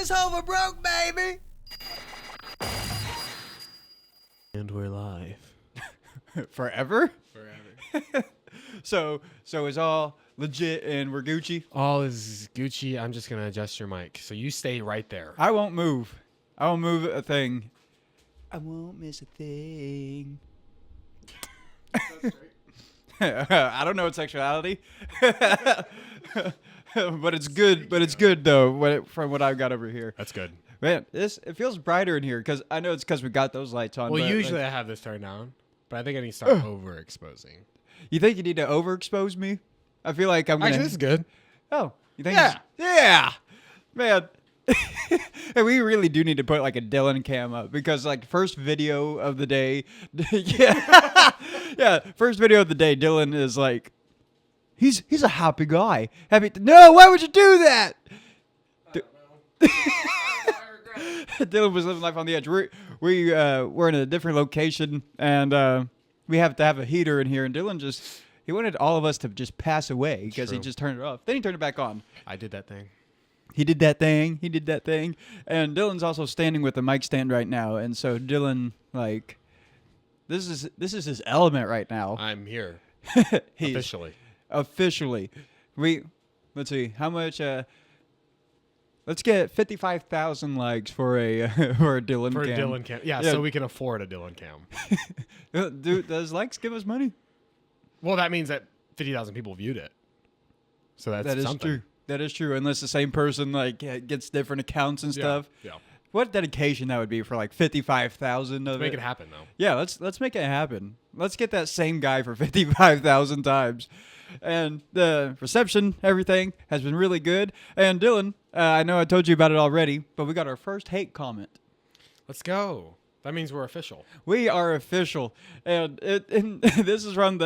this hoe for broke, baby. And we're live. Forever? Forever. So it's all legit and we're Gucci? All is Gucci. I'm just going to adjust your mic. So you stay right there. I won't move. I won't move a thing. I won't miss a thing. I don't know what sexuality. But it's good. But it's good, though, from what I've got over here. That's good. Man, it feels brighter in here because I know it's because we got those lights on. Well, but, usually like, I have this turned down, but I think I need to start overexposing. you think you need to overexpose me? I feel like I'm gonna. Actually, this is good. Oh, you think? Yeah. Yeah, man. And we really do need to put like a Dylan cam up because like first video of the day, yeah, yeah. First video of the day, Dylan is like, he's a happy guy. Happy. No, why would you do that? Dylan was living life on the edge. We're in a different location, and we have to have a heater in here. And Dylan he wanted all of us to just pass away because he True. just turned it off. Then he turned it back on. I did that thing. He did that thing. And Dylan's also standing with the mic stand right now. And so Dylan, like, this is his element right now. I'm here. He's- Officially. Let's see how much. Let's get 55,000 likes for a for a Dylan For a cam. Dylan cam. Yeah, Yeah. so we can afford a Dylan cam. Dude, does likes give us money? Well, that means that 50,000 people viewed it. So that's That is something. true. That is true. Unless the same person like gets different accounts and stuff. Yeah. What dedication that would be for like 55,000 of Make it. it happen, though. Yeah, let's make it happen. Let's get that same guy for 55,000 times. And the reception, everything has been really good. And Dylan, I know I told you about it already, but we got our first hate comment. Let's go. That means we're official. We are official. And this is from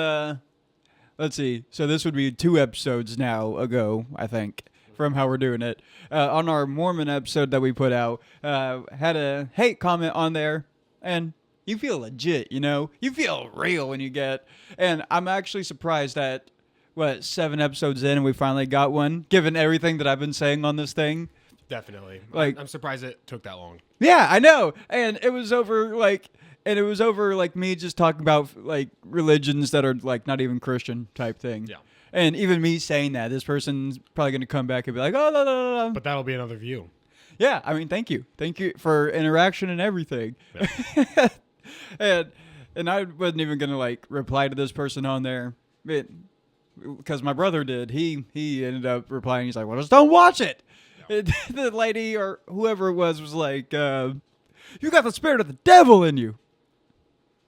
let's see. So this would be 2 episodes now ago, I think, from how we're doing it. On our Mormon episode that we put out, had a hate comment on there. And you feel legit, you know? You feel real when you get... And I'm actually surprised that, 7 episodes in and we finally got one, given everything that I've been saying on this thing. Definitely. Like- I'm surprised it took that long. Yeah, I know. And it was over me just talking about like religions that are like not even Christian type thing. Yeah. And even me saying that, this person's probably going to come back and be like, "Oh, no, no, no, no." But that'll be another view. Yeah, I mean, thank you for interaction and everything. Yeah. and I wasn't even going to like reply to this person on there, because my brother did. He ended up replying. He's like, "Well, just don't watch it." Yeah. The lady or whoever it was like, "You got the spirit of the devil in you."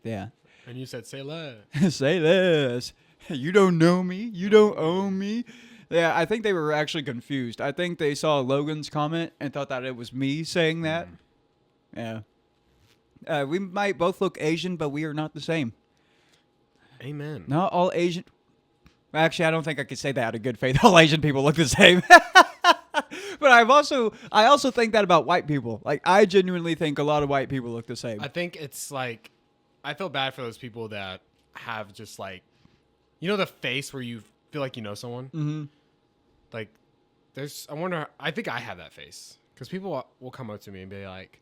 Yeah. And you said, say less. Say this. You don't know me. You don't own me. Yeah, I think they were actually confused. I think they saw Logan's comment and thought that it was me saying that. Yeah. We might both look Asian, but we are not the same. Amen. Not all Asian. Actually, I don't think I could say that out of good faith. All Asian people look the same. But I also think that about white people. Like, I genuinely think a lot of white people look the same. I think it's like, I feel bad for those people that have just like, you know, the face where you feel like you know someone? Mm-hmm. Like, I think I have that face. Because people will come up to me and be like,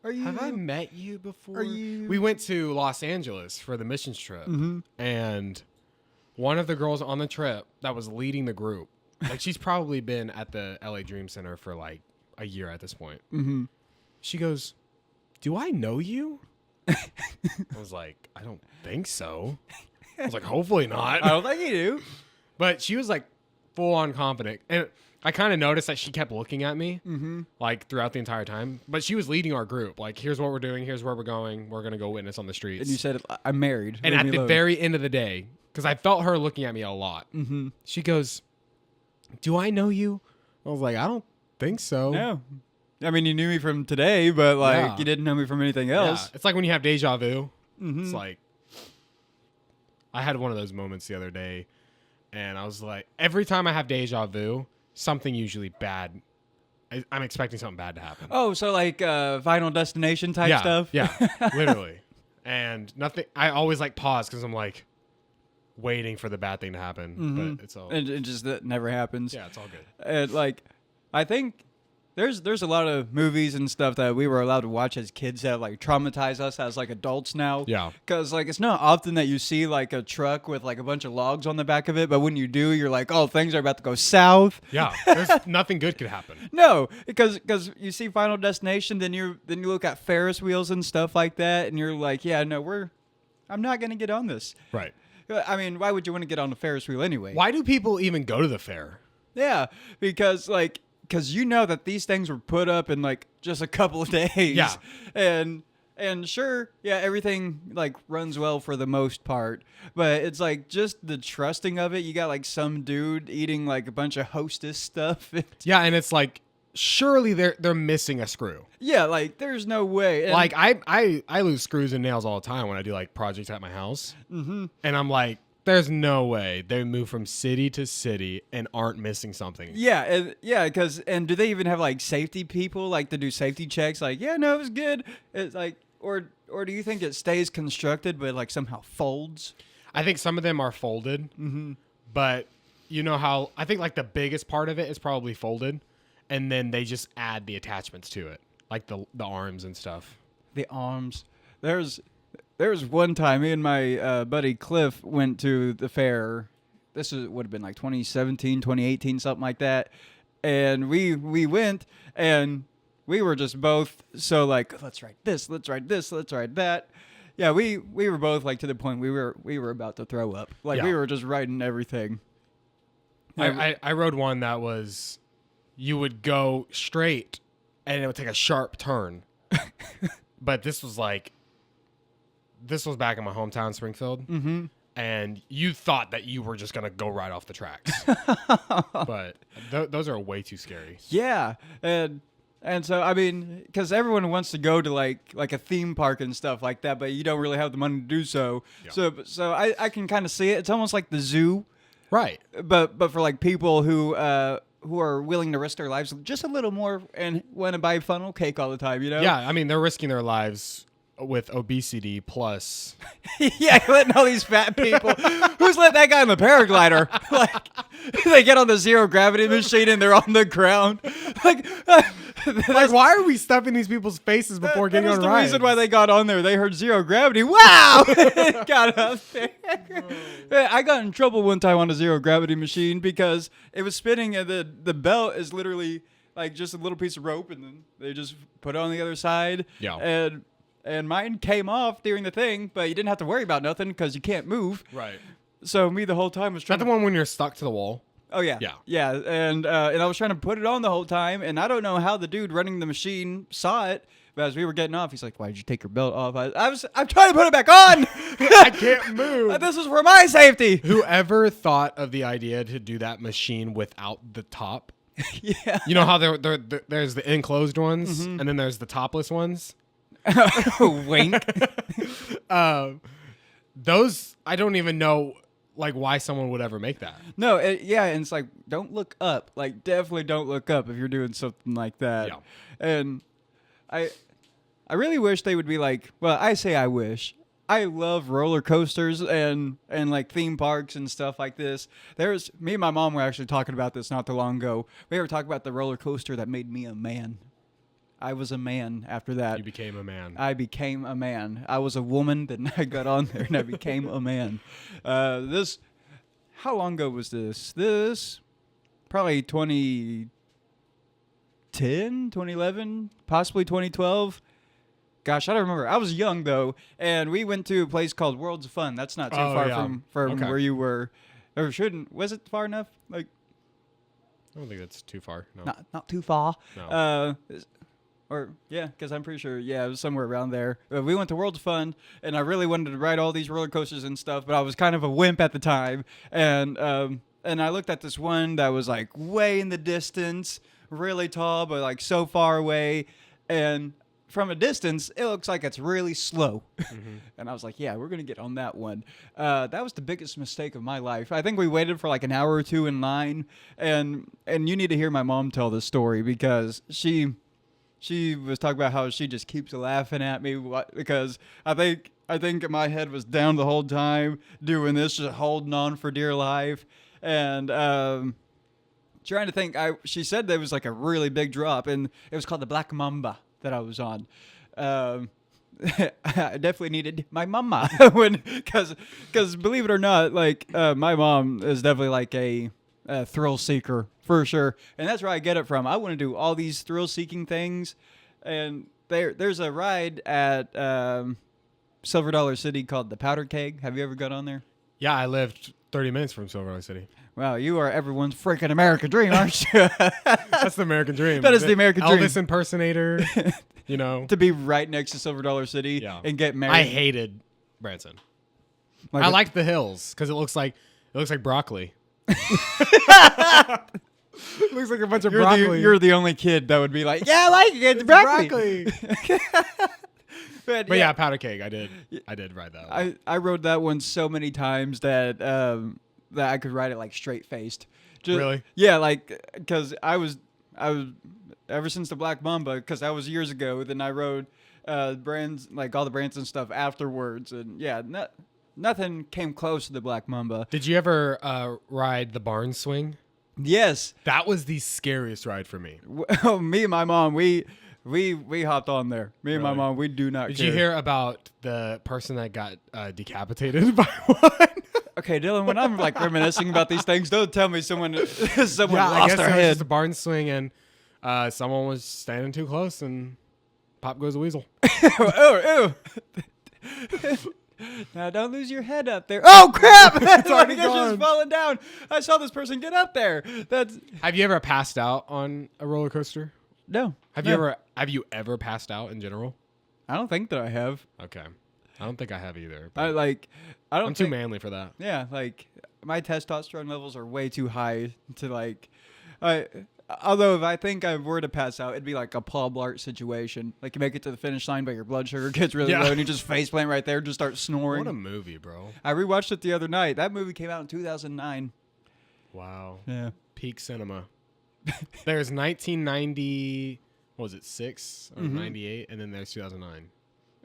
have I met you before? Are you- We went to Los Angeles for the missions trip. Mm-hmm. And one of the girls on the trip that was leading the group, like she's probably been at the LA Dream Center for like a year at this point. Mm-hmm. She goes, "Do I know you?" I was like, "I don't think so." I was like, "Hopefully not." I don't think you do. But she was like full on confident. And I kind of noticed that she kept looking at me like throughout the entire time. But she was leading our group. Like, here's what we're doing. Here's where we're going. We're going to go witness on the streets. And you said, "I'm married." And Leave at me the alone. very end of the day, because I felt her looking at me a lot, she goes, "Do I know you?" I was like, "I don't think so." No. I mean, you knew me from today, but like Yeah. you didn't know me from anything Yeah. else. It's like when you have deja vu. Mhm. It's like, I had one of those moments the other day, and I was like, every time I have deja vu, something usually bad. I'm expecting something bad to happen. Oh, so like Final Destination type yeah, stuff? Yeah, literally. And nothing. I always like pause because I'm like waiting for the bad thing to happen, but it's all And it just that never happens. yeah, it's all good. And like, I think there's a lot of movies and stuff that we were allowed to watch as kids that like traumatize us as like adults now. Yeah. Because like it's not often that you see like a truck with like a bunch of logs on the back of it, but when you do, you're like, oh, things are about to go south. Yeah. There's nothing good could happen. No, because you see Final Destination, then you look at Ferris wheels and stuff like that, and you're like, yeah, no, I'm not gonna get on this. Right. I mean, why would you want to get on a Ferris wheel anyway? Why do people even go to the fair? Yeah, because you know that these things were put up in like just a couple of days. Yeah. And sure, yeah, everything like runs well for the most part, but it's like just the trusting of it. You got like some dude eating like a bunch of Hostess stuff. Yeah, and it's like surely they're missing a screw. Yeah, like there's no way. And Like I lose screws and nails all the time when I do like projects at my house. Mm-hmm. And I'm like, there's no way they move from city to city and aren't missing something. yeah, because do they even have like safety people like to do safety checks? Like, yeah, no, it was good. It's like, or do you think it stays constructed but like somehow folds? I think some of them are folded, but you know how I think like the biggest part of it is probably folded, and then they just add the attachments to it, like the arms and stuff. The arms. There's one time me and my buddy Cliff went to the fair. This would have been like 2017, 2018, something like that. And we went and we were just both so like, let's write this, let's write this, let's write that. Yeah, we were both like to the point we were about to throw up. Like Yeah. we were just writing everything. I rode one that was you would go straight and it would take a sharp turn. But this was back in my hometown, Springfield. Mm-hmm. And you thought that you were just going to go right off the tracks. But those are way too scary. Yeah, and so I mean, because everyone wants to go to like a theme park and stuff like that, but you don't really have the money to do so. Yeah. So I can kind of see it. It's almost like the zoo, Right. but for like people who are willing to risk their lives just a little more and want to buy funnel cake all the time. You know? Yeah, I mean, they're risking their lives with obesity plus. Yeah, letting all these fat people. Who's let that guy on the paraglider? Like they get on the zero gravity machine and they're on the ground. Like. Like, why are we stuffing these people's faces before getting on the rides? reason why they got on there. They heard zero gravity. Wow! Got up there. I got in trouble one time on a zero gravity machine because it was spinning and the belt is literally like just a little piece of rope and then they just put it on the other side. Yeah. And mine came off during the thing, but you didn't have to worry about nothing because you can't move. Right. So me the whole time was Is trying that the one when you're stuck to the wall? Oh yeah, Yeah. and I was trying to put it on the whole time, and I don't know how the dude running the machine saw it, but as we were getting off, he's like, "Why did you take your belt off?" I'm trying to put it back on. I can't move. This is for my safety. Whoever thought of the idea to do that machine without the top? Yeah, You know how there's the enclosed ones and then there's the topless ones. wink. Those I don't even know like why someone would ever make that. No, and it's like don't look up. Like definitely don't look up if you're doing something like that. Yeah. And I really wish they would be like. Well, I say I wish. I love roller coasters and like theme parks and stuff like this. Me and my mom were actually talking about this not too long ago. We were talking about the roller coaster that made me a man. I was a man after that. You became a man. I became a man. I was a woman, then I got on there and I became a man. How long ago was this? This probably 2010, 2011, possibly 2012. Gosh, I don't remember. I was young though, and we went to a place called Worlds of Fun. That's not too far from Okay. where you were. Or was it far enough? Like I don't think that's too far. No. not too far. No. Because I'm pretty sure, it was somewhere around there. We went to World's Fun, and I really wanted to ride all these roller coasters and stuff, but I was kind of a wimp at the time. And I looked at this one that was like way in the distance, really tall, but like so far away. And from a distance, it looks like it's really slow. Mm-hmm. And I was like, yeah, we're going to get on that one. That was the biggest mistake of my life. I think we waited for like an hour or two in line. And you need to hear my mom tell this story because she was talking about how she just keeps laughing at me because I think my head was down the whole time doing this, just holding on for dear life. And trying to think. She said there was like a really big drop, and it was called the Black Mamba that I was on. I definitely needed my mama because believe it or not, like my mom is definitely like a thrill seeker for sure, and that's where I get it from. I want to do all these thrill seeking things, and there's a ride at Silver Dollar City called the Powder Keg. Have you ever got on there? Yeah, I lived 30 minutes from Silver Lake City. Wow, you are everyone's freaking American dream, aren't you? That's the American dream. That is the American dream. Elvis impersonator, you know. To be right next to Silver Dollar City and get married. I hated Branson. I liked the hills because it looks like broccoli. Looks like a bunch of broccoli. You're the only kid that would be like, yeah, I like it. It's broccoli. But yeah, Powder Keg. I did ride that one. I rode that one so many times that that I could ride it like straight faced. Really? Yeah, like because I was ever since the Black Mamba, because that was years ago. Then I rode brands like all the Branson stuff afterwards, and yeah, nothing came close to the Black Mamba. Did you ever ride the barn swing? Yes, that was the scariest ride for me. Well, me and my mom, we hopped on there. Me and my Really? mom, we do not. Did care. you hear about the person that got decapitated by one? Okay, Dylan, when I'm like reminiscing about these things, don't tell me someone I lost guess their it was head. just a barn swing, and someone was standing too close, and pop goes a weasel. Oh, ew. Now don't lose your head up there. Oh crap! It's already just gone. falling down. I saw this person get up there. That's Have you ever passed out on a roller coaster? no. Have you ever passed out in general? I don't think that I have. Okay, I don't think I have either. I don't. I'm too think, manly for that. Yeah, like my testosterone levels are way too high to like. Although if I think I were to pass out, it'd be like a Paul Blart situation. Like you make it to the finish line, but your blood sugar gets really low, and you just faceplant right there, just start snoring. What a movie, bro! I rewatched it the other night. That movie came out in 2009. Wow. Yeah. Peak cinema. There's 1990. What was it, 6 or 98, and then there's 2009.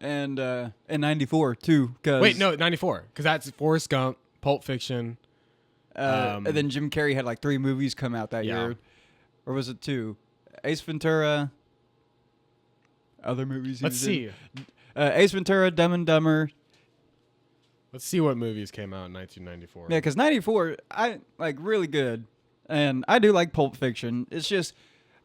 And 94 too. Wait, no, 94, because that's Forrest Gump, Pulp Fiction. And then Jim Carrey had like 3 movies come out that year, or was it 2? Ace Ventura. Other movies. Let's see. Ace Ventura, Dumb and Dumber. Let's see what movies came out in 1994. Yeah, because 94, I like really good, and I do like Pulp Fiction. It's just,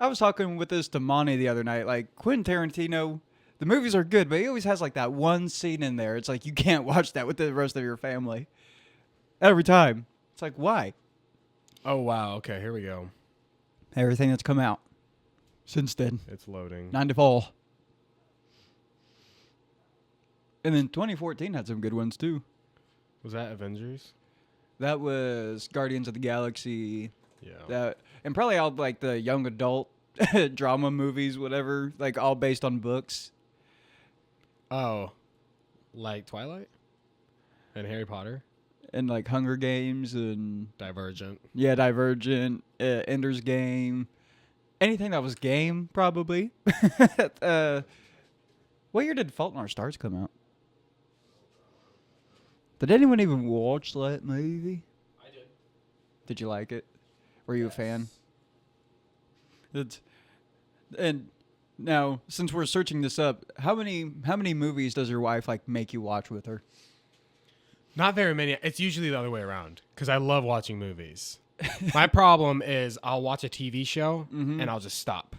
I was talking with this to Monty the other night. Like Quentin Tarantino, the movies are good, but he always has like that one scene in there. It's like you can't watch that with the rest of your family. Every time, it's like why? Oh wow. Okay, here we go. Everything that's come out since then, It's loading. 94. And then 2014 had some good ones too. Was that Avengers? That was Guardians of the Galaxy. Yeah. That and probably all like the young adult drama movies, whatever, like all based on books. Oh, like Twilight and Harry Potter. And like Hunger Games and Divergent. yeah, Divergent, Ender's Game, anything that was game probably. What year did Fault in Our Stars come out? Did anyone even watch that movie? I did. Did you like it? Were you a fan? And now, since we're searching this up, how many movies does your wife like make you watch with her? Not very many. It's usually the other way around because I love watching movies. My problem is I'll watch a TV show and I'll just stop.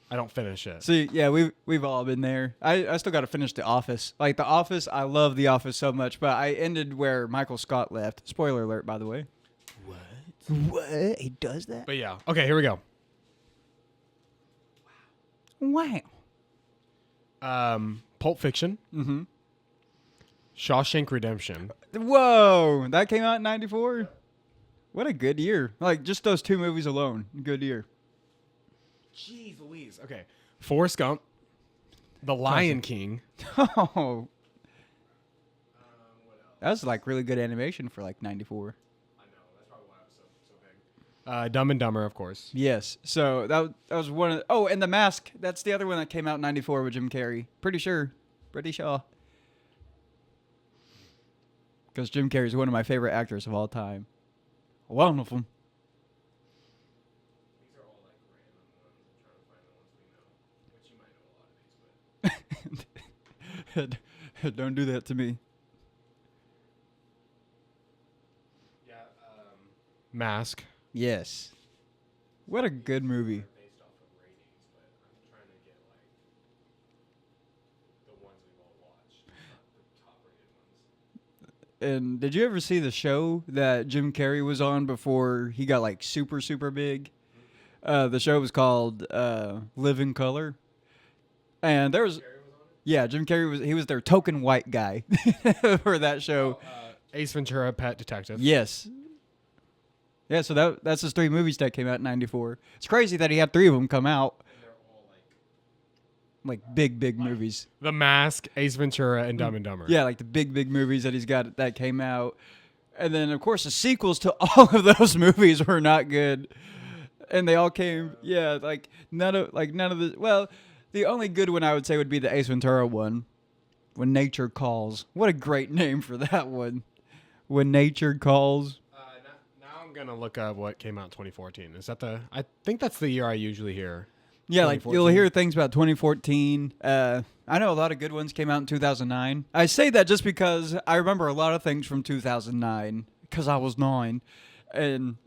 I don't finish it. See, yeah, we've all been there. I still got to finish The Office. Like The Office, I love The Office so much, but I ended where Michael Scott left. Spoiler alert, by the way. What? He does that? But yeah. Okay, here we go. Wow. Pulp Fiction. Mm-hmm. Shawshank Redemption. Whoa, that came out in 94? What a good year. Like, just those 2 movies alone. Good year. Jeez Louise. Okay. Forrest Gump. The Lion King. Oh. That was like really good animation for like 94. I know. That's probably why it was so big. Dumb and Dumber, of course. Yes. So that was one of oh, and The Mask. That's the other one that came out in 94 with Jim Carrey. Pretty sure. Because Jim Carrey is one of my favorite actors of all time. One of them. Don't do that to me. Yeah. Mask. Yes. What a good movie. Based off of ratings, but I'm trying to get like the ones we've all watched, not the top rated ones. And did you ever see the show that Jim Carrey was on before he got like super, super big? The show was called Live in Color. And there was, yeah, Jim Carrey he was their token white guy for that show. Ace Ventura, Pet Detective. Yes. Yeah, so that's his 3 movies that came out in 94. It's crazy that he had 3 of them come out. And they're all Like big movies. The Mask, Ace Ventura, and Dumb and Dumber. Yeah, like the big movies that he's got that came out. And then, of course, the sequels to all of those movies were not good. And they all came, yeah, like none of the, well, the only good one I would say would be the Ace Ventura one, When Nature Calls. What a great name for that one. When Nature Calls. Now I'm going to look up what came out in 2014. Is that I think that's the year I usually hear. Yeah, like you'll 2014. hear things about 2014. I know a lot of good ones came out in 2009. I say that just because I remember a lot of things from 2009 because I was 9, and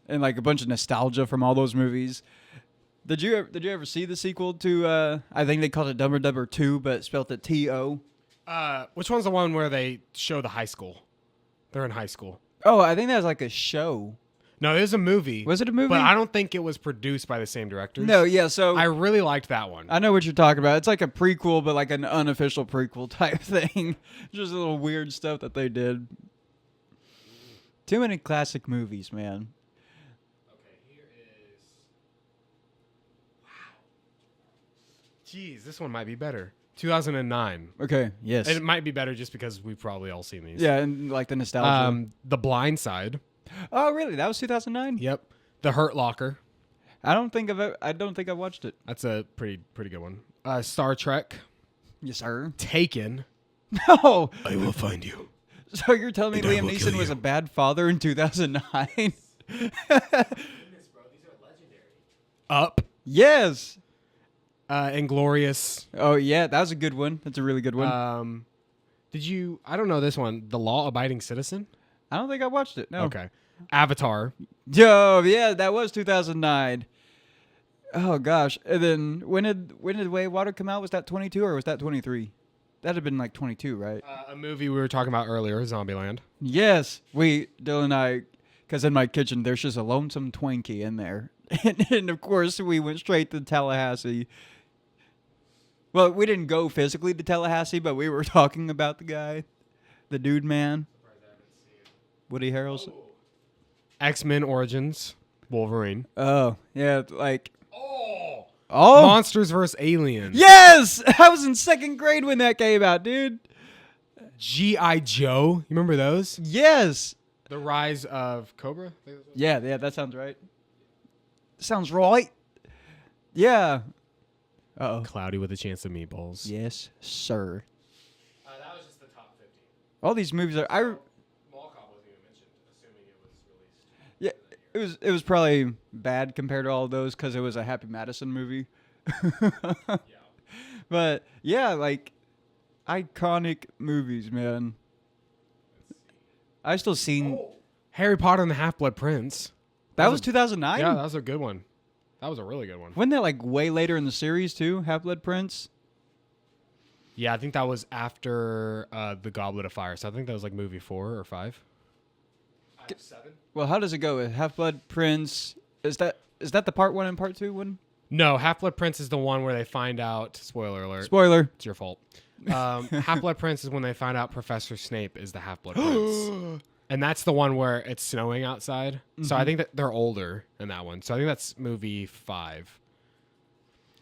like a bunch of nostalgia from all those movies. Did you ever see the sequel to? I think they called it Dumber Dumber 2, but spelled it T-O. Which one's the one where they show the high school? They're in high school. Oh, I think that was like a show. No, it was a movie. Was it a movie? But I don't think it was produced by the same directors. No, yeah. So I really liked that one. I know what you're talking about. It's like a prequel, but like an unofficial prequel type thing. Just a little weird stuff that they did. Too many classic movies, man. Okay, here is. Wow. Jeez, this one might be better. 2009. Okay, yes. And it might be better just because we've probably all seen these. Yeah, and like the nostalgia. The Blind Side. Oh, really? That was 2009? Yep. The Hurt Locker. I don't think I've watched it. That's a pretty good one. Star Trek. Yes, sir. Taken. No. I will find you. So you're telling me And I Liam will Neeson kill was you. a bad father in 2009? Up. Yes. Inglorious. Oh, yeah, that was a good one. That's a really good one. Did you? I don't know this one. The Law Abiding Citizen. I don't think I watched it. No. Okay. Avatar. Yo, yeah, that was 2009. Oh gosh. And then when did Way of Water come out? Was that 22 or was that 23? That'd have been like 22, right? A movie we were talking about earlier, Zombieland. Yes. Dylan and I, because in my kitchen there's just a lonesome Twinkie in there, and of course we went straight to Tallahassee. Well, we didn't go physically to Tallahassee, but we were talking about the guy, the dude man, Woody Harrelson. X-Men Origins. Wolverine. Oh yeah, like Oh. oh Monsters vs. Aliens. yes, I was in 2nd grade when that came out, dude. G.I. Joe. You remember those? Yes. The Rise of Cobra. Yeah, that sounds right. Sounds right. Yeah. Uh-oh. Cloudy with a Chance of Meatballs. Yes, sir. That was just the top 50. All these movies are Mall Cop wasn't even mentioned, assuming it was released. yeah, it was probably bad compared to all of those cuz it was a Happy Madison movie. Yeah. But yeah, like iconic movies, man. I still seen Harry Potter and the Half-Blood Prince. that was 2009. Yeah, that was a good one. That was a really good one. Wasn't that like way later in the series too? Half-Blood Prince. Yeah, I think that was after The Goblet of Fire. So I think that was like movie 4 or 5. I have 7. Well, how does it go? Half-Blood Prince is that the part 1 and part 2 one? No, Half-Blood Prince is the one where they find out. Spoiler alert. Spoiler. It's your fault. Half-Blood Prince is when they find out Professor Snape is the Half-Blood Prince. And that's the one where it's snowing outside. So I think that they're older in that one. So I think that's movie 5.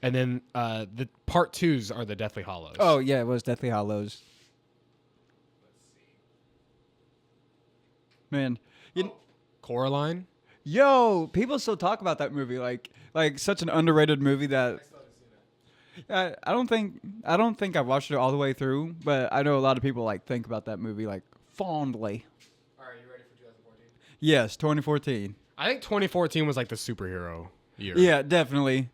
And then the part 2s are the Deathly Hallows. Oh yeah, it was Deathly Hallows. Man, Coraline. yo, people still talk about that movie like such an underrated movie that I don't think I watched it all the way through, but I know a lot of people like think about that movie like fondly. All right, you ready for 2014? Yes, 2014. I think 2014 was like the superhero year. Yeah, definitely.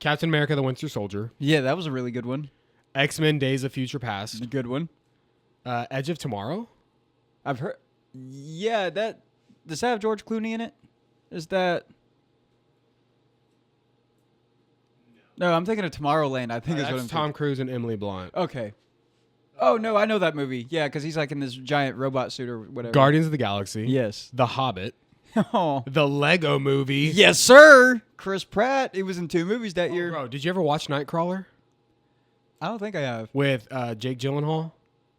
Captain America: The Winter Soldier, Yeah, that was a really good one. X-Men: Days of Future Past, A good one. Edge of Tomorrow. I've heard. Yeah, that does that have George Clooney in it? Is that? No, I'm thinking of Tomorrowland. I think is what I'm That's Tom Cruise and Emily Blunt. thinking. Okay. Oh no, I know that movie. Yeah, because he's like in this giant robot suit or whatever. Guardians of the Galaxy. Yes. The Hobbit. Oh. The Lego Movie. Yes, sir. Chris Pratt. He was in 2 movies that year. Bro, did you ever watch Nightcrawler I don't think I have. with Jake Gyllenhaal?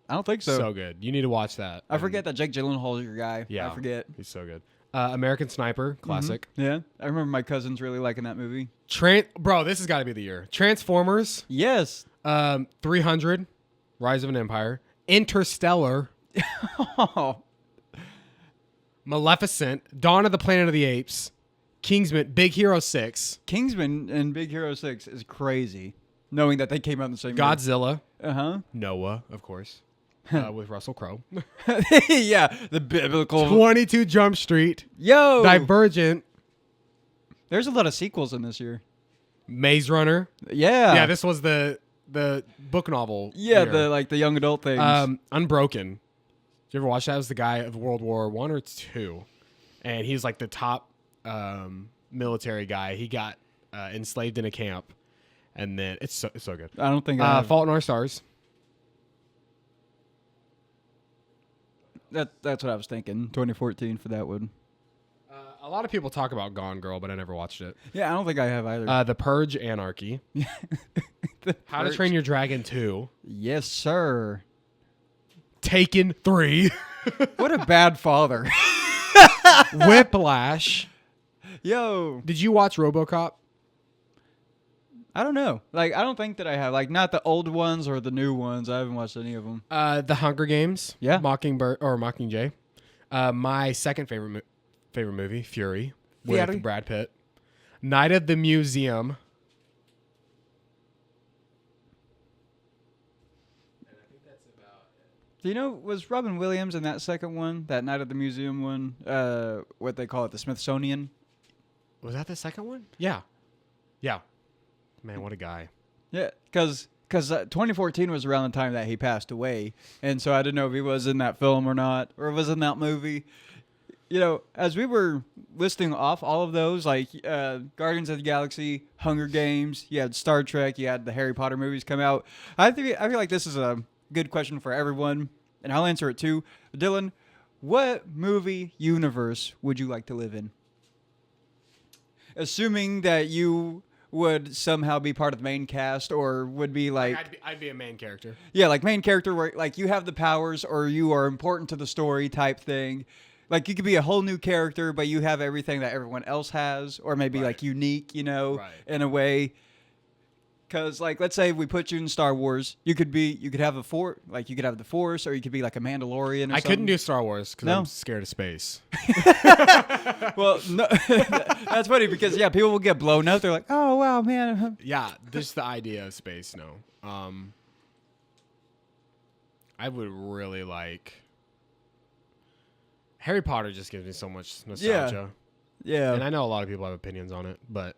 I don't think so. So good. You need to watch that. I forget that Jake Gyllenhaal is your guy. Yeah. I forget. He's so good. American Sniper, classic. Yeah. I remember my cousins really liking that movie. Bro, this has got to be the year. Transformers, Yes. 300, Rise of an Empire, Interstellar, Oh. Maleficent, Dawn of the Planet of the Apes, Kingsman, Big Hero 6, Kingsman and Big Hero 6 is crazy. Knowing that they came out in the same year. Godzilla, Uh-huh. Noah, of course, with Russell Crowe, Yeah. The biblical. 22 Jump Street, Yo. Divergent, There's a lot of sequels in this year. Maze Runner. Yeah. Yeah, this was the book novel. Yeah, year. the young adult things. Unbroken. Did you ever watch that? It was the guy of World War I or II, and he's like the top military guy. He got enslaved in a camp, and then it's so good. I don't think I have. Fault in Our Stars. That's what I was thinking. 2014 for that one. A lot of people talk about Gone Girl, but I never watched it. Yeah, I don't think I have either. The Purge, Anarchy. How to Train Your Dragon 2. Yes, sir. Taken 3. What a bad father. Whiplash. Yo. Did you watch RoboCop? I don't know. Like, I don't think that I have. Like, not the old ones or the new ones. I haven't watched any of them. The Hunger Games. Yeah. Mockingbird or Mockingjay. My second favorite movie, Fury, with Fury. Brad Pitt. Night of the Museum. Do you know, was Robin Williams in that second one? That Night at the Museum one? What they call it, the Smithsonian? Was that the second one? Yeah. Yeah. Man, what a guy. Yeah, because 2014 was around the time that he passed away. And so I didn't know if he was in that film or not, or was in that movie. You know, as we were listing off all of those, like Guardians of the Galaxy, Hunger Games, you had Star Trek, you had the Harry Potter movies come out. I feel like this is a good question for everyone, and I'll answer it too. Dylan, what movie universe would you like to live in? Assuming that you would somehow be part of the main cast, or would be like I'd be a main character. yeah, like main character where like you have the powers or you are important to the story type thing. Like you could be a whole new character, but you have everything that everyone else has, or maybe like unique, you know, in a way. Because like, let's say we put you in Star Wars, you could have you could have the Force, or you could be like a Mandalorian. Or I couldn't do Star Wars because No? I'm scared of space. Well, no, that's funny because yeah, people will get blown up. They're like, oh wow, man. Yeah, just the idea of space. No, I would really like. Harry Potter just gives me so much nostalgia. Yeah, And I know a lot of people have opinions on it, but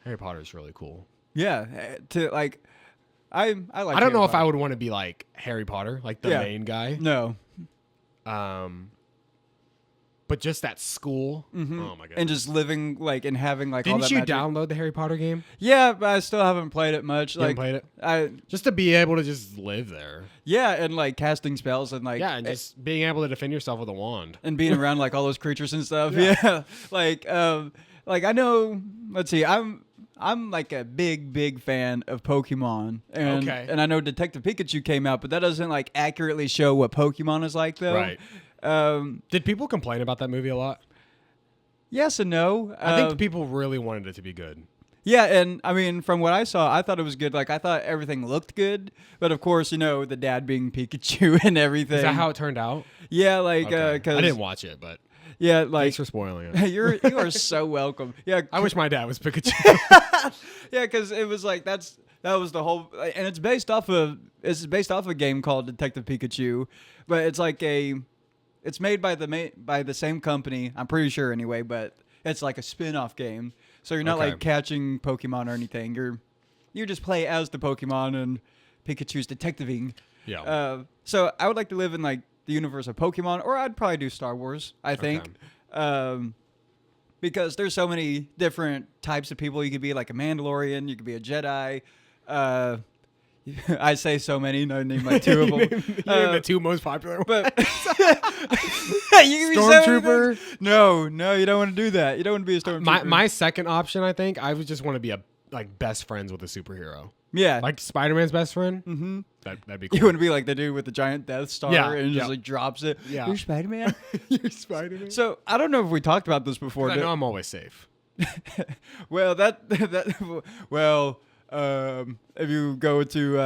Harry Potter is really cool. yeah. To like, I like. I don't know if I would want to be like Harry Potter, like the Yeah. main guy. No. But just that school. Mm-hmm. Oh my god. And just living like and having like all Didn't that you magic. download the Harry Potter game? Yeah, but I still haven't played it much. You Like haven't played it? I Just to be able to just live there. yeah, and like casting spells and like Yeah, and just being able to defend yourself with a wand. and being around like all those creatures and stuff. Yeah. Like I know, let's see. I'm like a big fan of Pokemon. And Okay. and I know Detective Pikachu came out, but that doesn't like accurately show what Pokemon is like though. Right. Did people complain about that movie a lot? Yes and no. I think people really wanted it to be good. Yeah, and I mean, from what I saw, I thought it was good. Like, I thought everything looked good, but of course, you know, the dad being Pikachu and everything. Is that how it turned out? Yeah, like, Okay. cause I didn't watch it, but yeah, like, thanks for spoiling it. you are so welcome. Yeah, I wish my dad was Pikachu. yeah, because it was like that was the whole, and it's based off of a game called Detective Pikachu, but it's like it's made by the same company, I'm pretty sure anyway, but it's like a spin-off game. So you're not Okay. like catching Pokemon or anything. You just play as the Pokemon and Pikachu's detectiving. Yeah. So I would like to live in like the universe of Pokemon, or I'd probably do Star Wars. I think, because there's so many different types of people. You could be like a Mandalorian. You could be a Jedi. I say so many. No, name like two of them. You named the two most popular ones. But you can be so many Stormtrooper. things. No, you don't want to do that. You don't want to be a stormtrooper. My second option, I think, I would just want to be like best friends with a superhero, yeah. like Spider-Man's best friend. Mm-hmm. That'd be cool. You want to be like the dude with the giant Death Star Yeah, and just yeah. like drops it. Yeah. You're Spider-Man. You're Spider-Man. So I don't know if we talked about this before. I know I'm always safe. Well, if you go to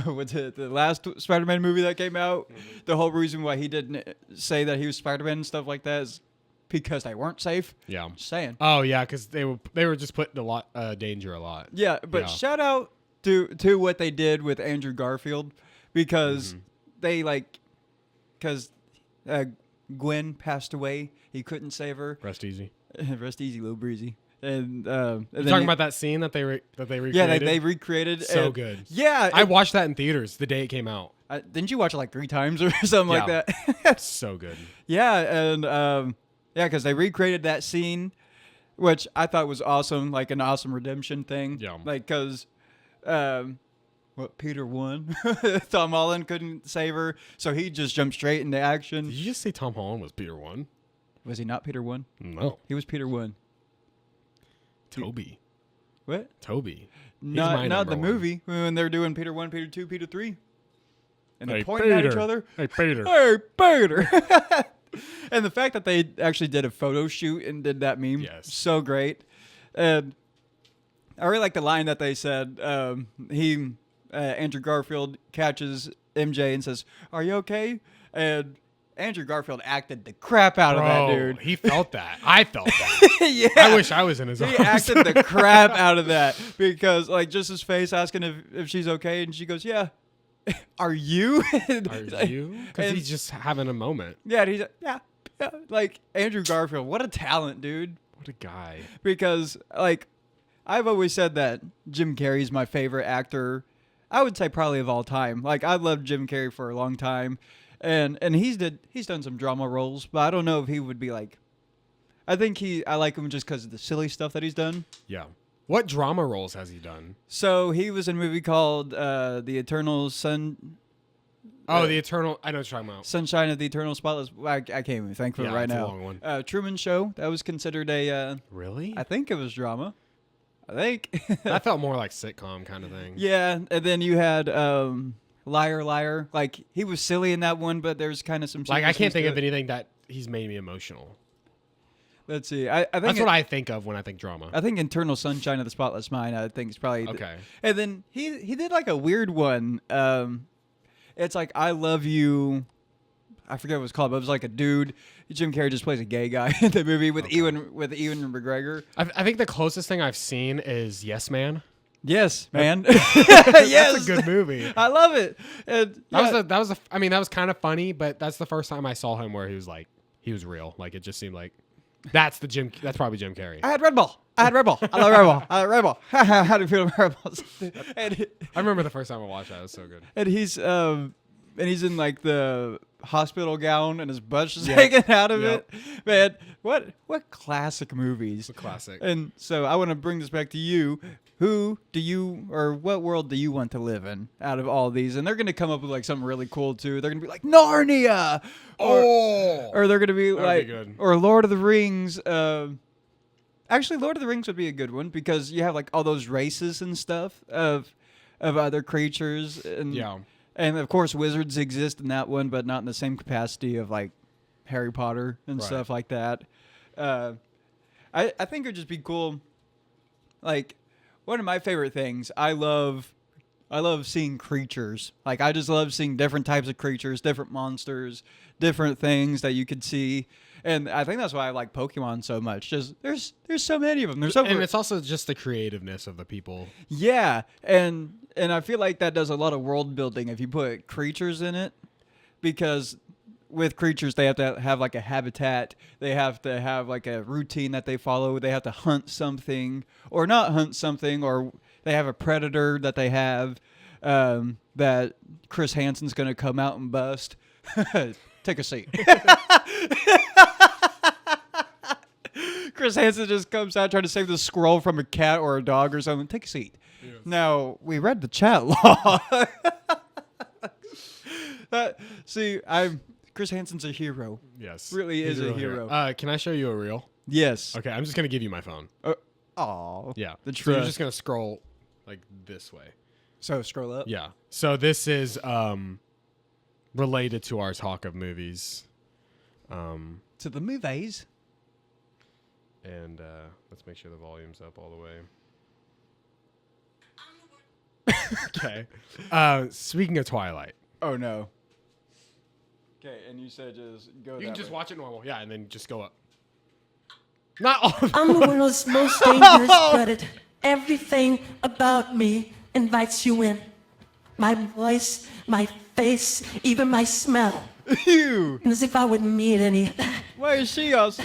what's it, the last Spider-Man movie that came out, the whole reason why he didn't say that he was Spider-Man and stuff like that is because they weren't safe. Yeah. Just saying. Oh yeah, because they were just put in a lot danger a lot. Yeah, but Yeah. shout out to what they did with Andrew Garfield because because Gwen passed away. He couldn't save her. Rest easy. Rest easy, little breezy. And You talking about that scene that they recreated? yeah, they recreated So and- good. Yeah, I watched that in theaters the day it came out. didn't you watch it like 3 times or something like Yeah. that? So good. Yeah, and yeah, because they recreated that scene, which I thought was awesome, like an awesome redemption thing. Yeah. Like because, Peter won, Tom Holland couldn't save her, so he just jumped straight into Did action. you just say Tom Holland was Peter 1? Was he not Peter 1? No. He was Peter 1. Toby. What? Toby. Not my the number one. movie when they were doing Peter 1, Peter 2, Peter 3, and they're Hey, pointing at each Peter. other. Hey, Peter. Hey, Peter. And the fact that they actually did a photo shoot and did that meme, Yes. so great. And I really like the line that they said. Andrew Garfield catches MJ and says, "Are you okay?" And Andrew Garfield acted the crap out of that Bro, dude. he felt that. I felt that. Yeah. I wish I was in his He arms. acted the crap out of that because, like, just his face asking if she's okay, and she goes, "Yeah." Are you? Are you? Because And- he's just having a moment. Yeah, and he's like, yeah. Like Andrew Garfield, what a talent, dude. What a guy. Because like I've always said that Jim Carrey's my favorite actor. I would say probably of all time. Like I loved Jim Carrey for a long time, and he's done some drama roles, but I don't know if he would be like. I like him just because of the silly stuff that he's done. Yeah. What drama roles has he done? So he was in a movie called The Eternal Sun. Oh, The Eternal. I know what you're talking about. Sunshine of the Eternal Spotless. I can't even think of it Yeah, right it's a now. long one. Truman Show. That was considered a. Really? I think it was drama. I think. That felt more like sitcom kind of thing. Yeah, and then you had Liar Liar. Like he was silly in that one, but there's kind of some. Like I can't seriousness think to of it. anything that he's made me emotional. Let's see. I think That's what I think of when I think drama. I think Eternal Sunshine of the Spotless Mind. I think is probably Okay. And then he did like a weird one. It's like I Love You. I forget what it was called, but it was like a dude. Jim Carrey just plays a gay guy in the movie with Ewan McGregor. I think the closest thing I've seen is Yes Man. Yes, man. Yes, That's a good movie. I love it. And That was I mean that was kind of funny, but that's the first time I saw him where he was real. Like it just seemed like that's probably Jim Carrey. I had Red Bull. I love Red Bull. I love Red Bull. How do you feel about Red Bulls? And I remember the first time I watched that. It was so good. and he's in like the hospital gown and his butt's just hanging out of Yep. it. Man, what classic movies. It's a classic. And so I want to bring this back to you. Who do you, or what world do you want to live in out of all these? And they're going to come up with like something really cool too. They're going to be like Narnia, or they're going to be That would like, be good. or Lord of the Rings. Actually, Lord of the Rings would be a good one because you have like all those races and stuff of other creatures, and Yeah. and of course wizards exist in that one, but not in the same capacity of like Harry Potter and Right. stuff like that. I think it would just be cool. Like one of my favorite things, I love seeing creatures. Like I just love seeing different types of creatures, different monsters, different things that you could see. And I think that's why I like Pokemon so much. Just there's so many of them. There's over And it's also just the creativeness of the people. yeah, and I feel like that does a lot of world building if you put creatures in it, because with creatures, they have to have like a habitat. They have to have like a routine that they follow. They have to hunt something or not hunt something, or they have a predator that they have that Chris Hansen's going to come out and bust. Take a seat. Chris Hansen just comes out trying to save the squirrel from a cat or a dog or something. Take a seat. Yes. Now, we read the chat log. Chris Hansen's a hero. Yes. Really is a hero. Can I show you a reel? Yes. Okay, I'm just going to give you my phone. Aw. Yeah. The so you're just going to scroll like this way. So scroll up? Yeah. So this is related to our talk of movies. To the movies? And let's make sure the volume's up all the way. Okay. Speaking of Twilight. Oh, no. Okay, and you said just go You that can just way. watch it normal. Yeah, and then just go up. Not all of I'm the world's most dangerous predator. Everything about me invites you in. My voice, my face, even my smell. Ew. And as if I wouldn't need any of that. Why is she also?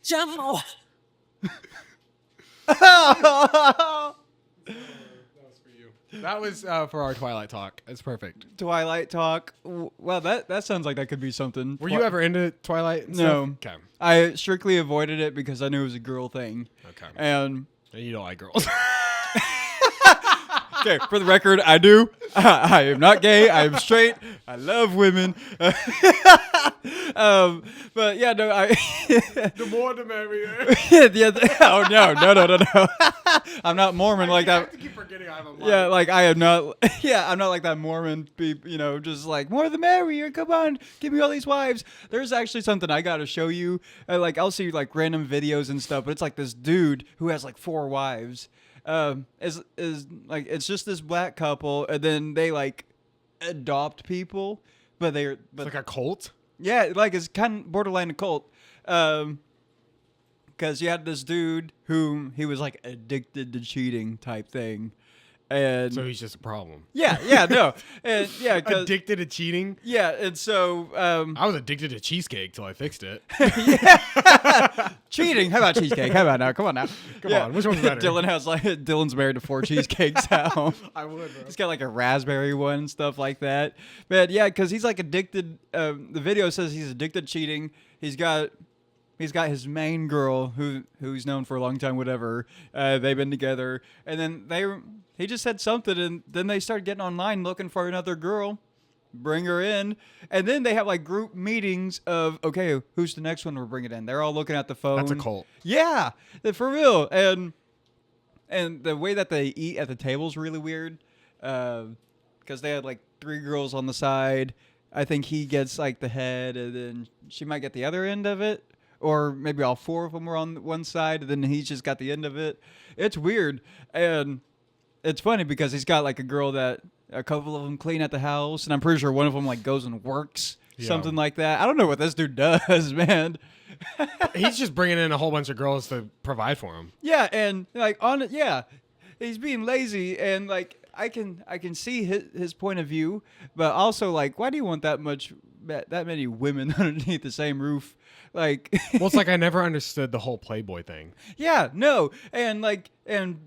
Jumbo. That was for our Twilight talk. It's perfect. Twilight talk. Well, that sounds like that could be something. Were you ever into Twilight? And No. Stuff? Okay. I strictly avoided it because I knew it was a girl thing. Okay. And And you don't like girls. okay, for the record, I do. I am not gay. I am straight. I love women. But yeah, no, The more the merrier. oh no. I'm not Mormon like I that. have to keep forgetting I have a mic. Yeah, like I am not. Yeah, I'm not like that Mormon people. Just like more the merrier. Come on, give me all these wives. There's actually something I gotta show you. Like I'll see like random videos and stuff, but it's like this dude who has like 4 wives. Is like it's just this black couple, and then they like adopt people, but It's like a cult. yeah, like it's kind of borderline a cult. Because you had this dude whom he was like addicted to cheating type thing, and So he's just a problem. no, and Addicted to cheating. yeah, and so I was addicted to cheesecake till I fixed it. cheating. How about cheesecake? How about now? Come on now. Come on, which one's better? Dylan's married to 4 cheesecakes now. I would, bro. He's got like a raspberry one and stuff like that. But yeah, because he's like addicted. The video says he's addicted to cheating. He's got his main girl who's known for a long time. Whatever. They've been together, and then he just said something, and then they started getting online looking for another girl. Bring her in, and then they have like group meetings of okay, who's the next one we're bringing in? They're all looking at the phone. That's a cult. Yeah, for real. And the way that they eat at the table is really weird, because they had like 3 girls on the side. I think he gets like the head, and then she might get the other end of it, or maybe all 4 of them were on one side, and then he's just got the end of it. It's weird, and it's funny because he's got like a girl that. A couple of them clean at the house, and I'm pretty sure one of them like goes and works, something like that. I don't know what this dude does, man. He's just bringing in a whole bunch of girls to provide for him. Yeah, and like he's being lazy, and like I can see his point of view, but also like, why do you want that many women underneath the same roof? Like, Well, it's like I never understood the whole Playboy thing. yeah, no, and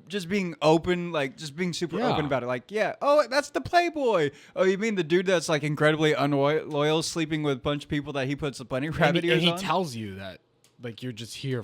just being open, like just being super Yeah. open about it. Like, yeah, oh, that's the Playboy. Oh, you mean the dude that's like incredibly unloyal, sleeping with a bunch of people that he puts the bunny rabbit And ears he on? tells you that like you're just here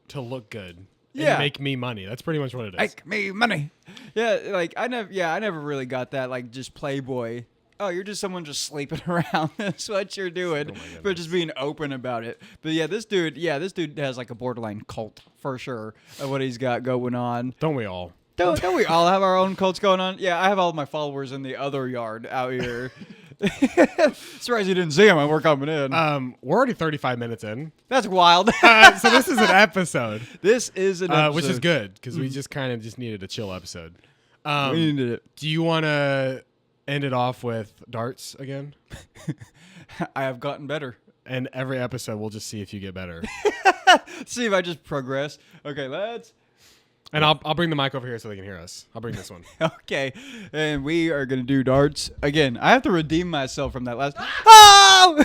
to look good. And Yeah. make me money. That's pretty much what it is. Make me money. Yeah, like I never really got that. Like just Playboy. Oh, you're just someone just sleeping around. That's what you're doing. But just being open about it. But yeah, this dude has like a borderline cult for sure of what he's got going on. Don't we all? Don't we all have our own cults going on? Yeah, I have all my followers in the other yard out here. Surprised you didn't see them when we're coming in. We're already 35 minutes in. That's wild. So this is an episode. This is an episode. Which is good because we just kind of just needed a chill episode. We needed it. Do you want to end it off with darts again? I have gotten better. And every episode we'll just see if you get better. See if I just progress. Okay, let's. And I'll bring the mic over here so they can hear us. I'll bring this one. Okay, and we are gonna do darts again. I have to redeem myself from that last. Oh!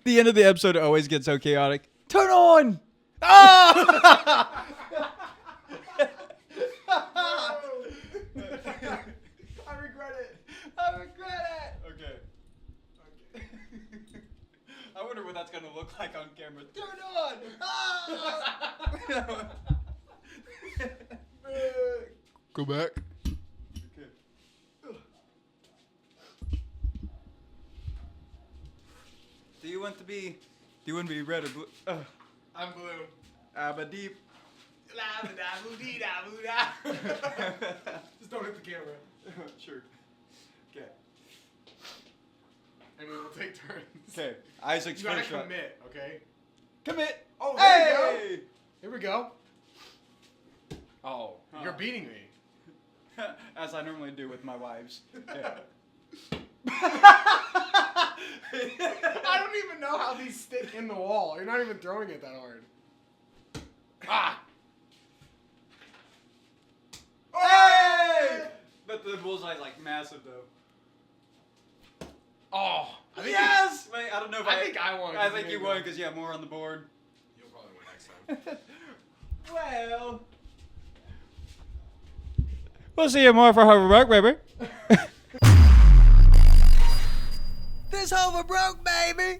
The end of the episode always gets so chaotic. Turn on. Oh! I regret it. I regret it. Okay. I wonder what that's gonna look like on camera. Turn on. Ah! Go back. Okay. Do you want to be red or blue? I'm blue. Deep. Just don't hit the camera. Sure. Okay. And we'll take turns. Okay. Isaac's You gotta first shot. commit, okay? Commit. Oh, there you go. Hey! Here we go. Oh, you're beating me. As I normally do with my wives. Yeah. I don't even know how these stick in the wall. You're not even throwing it that hard. Ah! Hey! But the bullseye's like massive though. Oh! I think Yes! Wait, I don't know if I think I won. I think you won because you have more on the board. You'll probably win next time. Well. We'll see you more for Hover Broke, baby. This Hover Broke, baby.